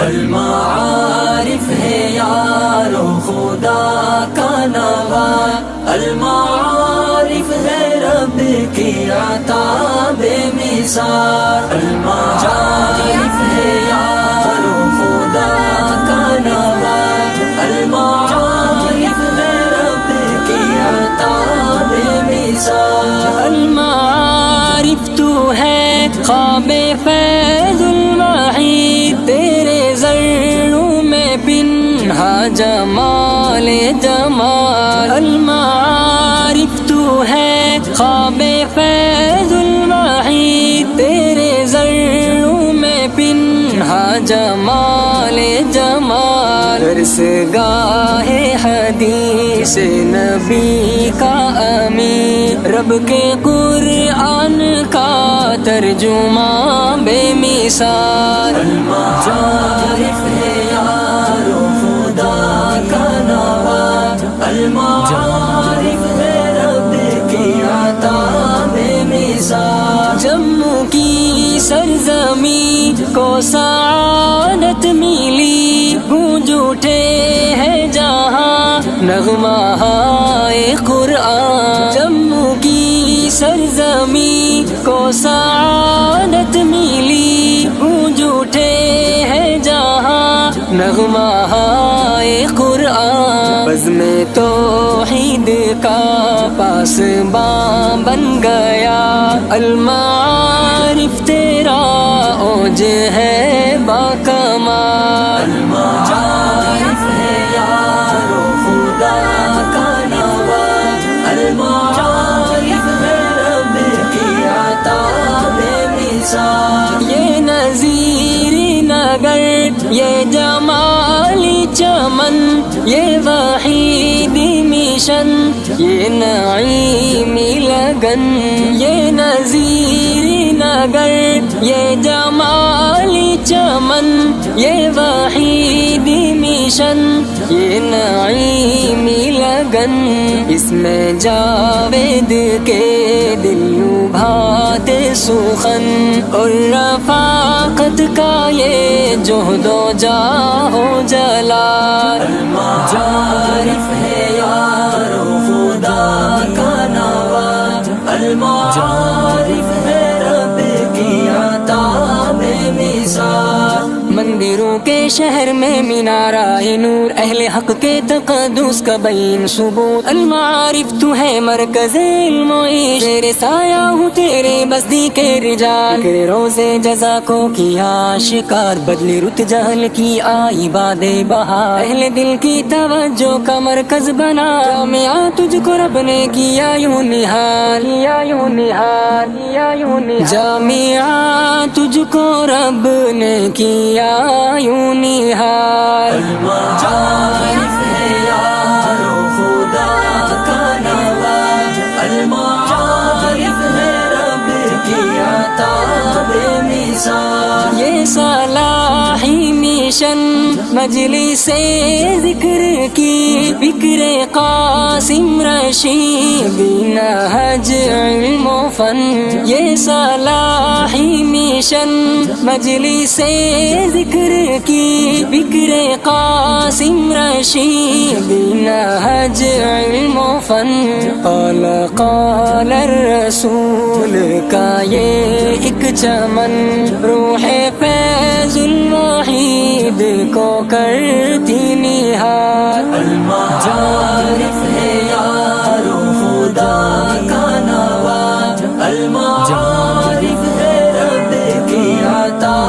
المعارف ہے یارو خدا کا نواز، المعارف ہے رب کی عطا بے مثال، المعارف ہے یارو خدا کا نواز، المعارف ہے رب کی عطا بے مثال، المعارف تو ہے خواب فیض الوحید، تیرے ذروں میں پنہا جمال جمال، المعارف تو ہے خواب فیض الوحید، تیرے ذروں میں پنہا جمال جمال، درس گاہ حدیث نبی کا امین، رب کے قرآن کا ترجمہ بے مثال، المعارف ہے یارو خدا کا نواز، المعارف ہے رب کی عطا بے مثال، جموں کی سرزمین کو سعادت ملی، گونج اٹھے ہے جہاں نغمہ ہائے قرآن، جموں کی سرزمین کو سعادت ملی، گونج اٹھے ہے جہاں نغمہ ہائے قرآن، بزم توحید کا پاسباں بن گیا، المعارف تیرا اوج ہے باکمال، المعارف ہے یارو خدا کا نواز، المعارف ہے رب کی عطا بے مثال، یہ نظیر نگر، یہ جمالی چمن، یہ وحیدی مشن، یہ نعیمی لگن، یہ نظیر نگر، یہ جمالی چمن، یہ وحیدی مشن، یہ نعیمی لگن، اس میں جاوید کے دل لبھاتے سخن، اور رفاقت کا یہ جہد و جاہ و جلال، المعارف ہے یارو خدا کا نواز، المعارف ہے رب کی عطا بے مثال، مندروں کے شہر میں مینارہ نور، اہل حق کے تقدس کا بین ثبوت، المعارف تو ہے مرکز علم و عشق، تیرے سایہ ہوں تیرے بستی کے رجال، تیرے روزے جزا کو کیا شکار، بدلی رت جہل کی آئی باد بہار، اہل دل کی توجہ کا مرکز بنا، جامعہ تجھ کو رب نے کیا یوں نہال، کیا یوں نہال، کیا یوں نہال، جامعہ تجھ کو رب نے کیا یوں نہال، المعارف ہے یارو خدا کا نواز، المعارف ہے رب کی عطا بے مثال، یہ صلاحی مشن مجلس ذکر کی، فکر قاسم رشید نہج علم و فن، یہ صلاحی مشن مجلس ذکر کی، فکر قاسم رشید نہج علم و فن، قال الرسول کا یہ ایک چمن، روح فیض الوحید کو کرتی نہال، المعارف ہے یارو خدا کا نواز، المعارف ہے رب کی عطا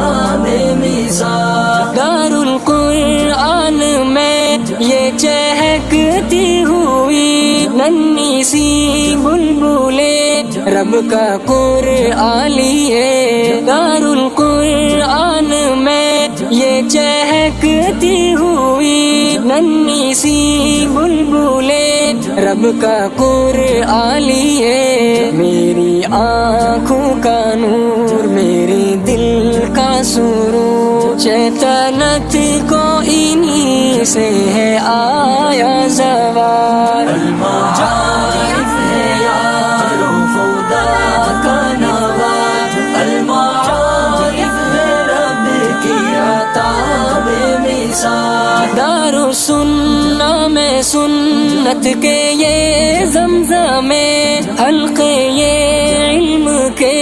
بے مثال، دار القرآن میں یہ چہکتی ہوئی ننھی سی بلبلے، رب کا قرآن لیے، دار القرآن میں یہ چہکتی ہوئی ننھی سی بلبلے، رب کا قرآن لیے، میری آنکھوں کا نور، میرے دل کا سرور، شیطنت کو انہی سے ہے آیا زوال، المعارف ہے یارو خدا کا نواز، المعارف ہے رب کی عطا سنت کے یہ زمزم حلقے یہ علم کے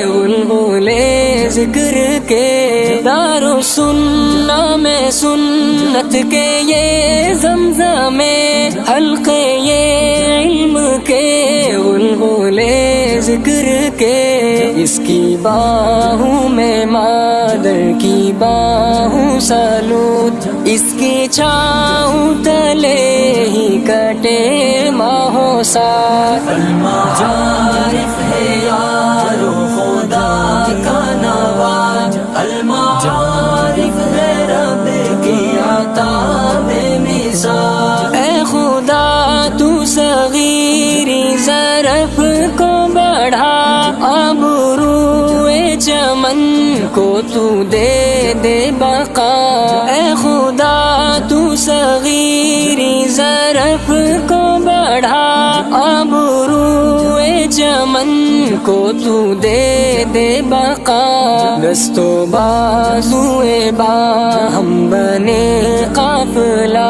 غلغلے ذکر کے دار السنہ میں سنت کے یہ زمزم حلقے یہ علم کے غلغلے ذکر کے اس کی باہوں میں مادر کی باہوں سالوت اس کی چھاؤں تلے ہی کٹے ماہو ساتھ المعارف ہے یارو خدا کا نواز المعارف ہے رب کی عطا بے مثال اے خدا تو صغیری ظرف کو بڑھا ابروئے چمن کو تو دے دے بقا اے خدا تو صغیری ظرف کو بڑھا ابروئے چمن کو تو دے دے بقا دست و بازوئے باہم بنے قافلہ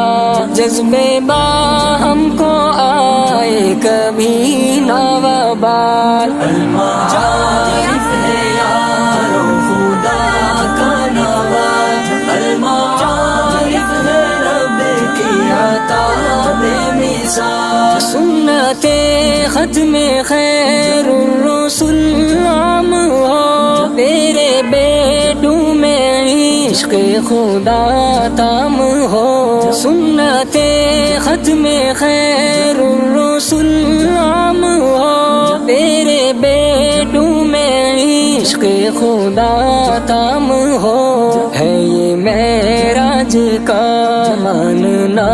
جذبے باہم کو آئے کبھی نہ وبال المعارف ہے یارو خدا کا نواز المعارف ہے رب کی عطا بے مثال سنت ختم خیر الرسل عام ہو تیرے بیٹوں میں عشق خدا تام ہو سنت ختم خیر الرسل عام ہو تیرے بیٹوں میں عشق خدا تام ہو ہے یہ معراج کا ماننا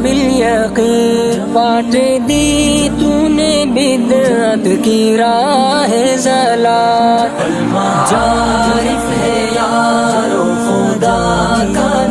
بالیقین بانٹ دی تو نے بدعت کی راہ ضلال المعارف ہے یارو خدا کا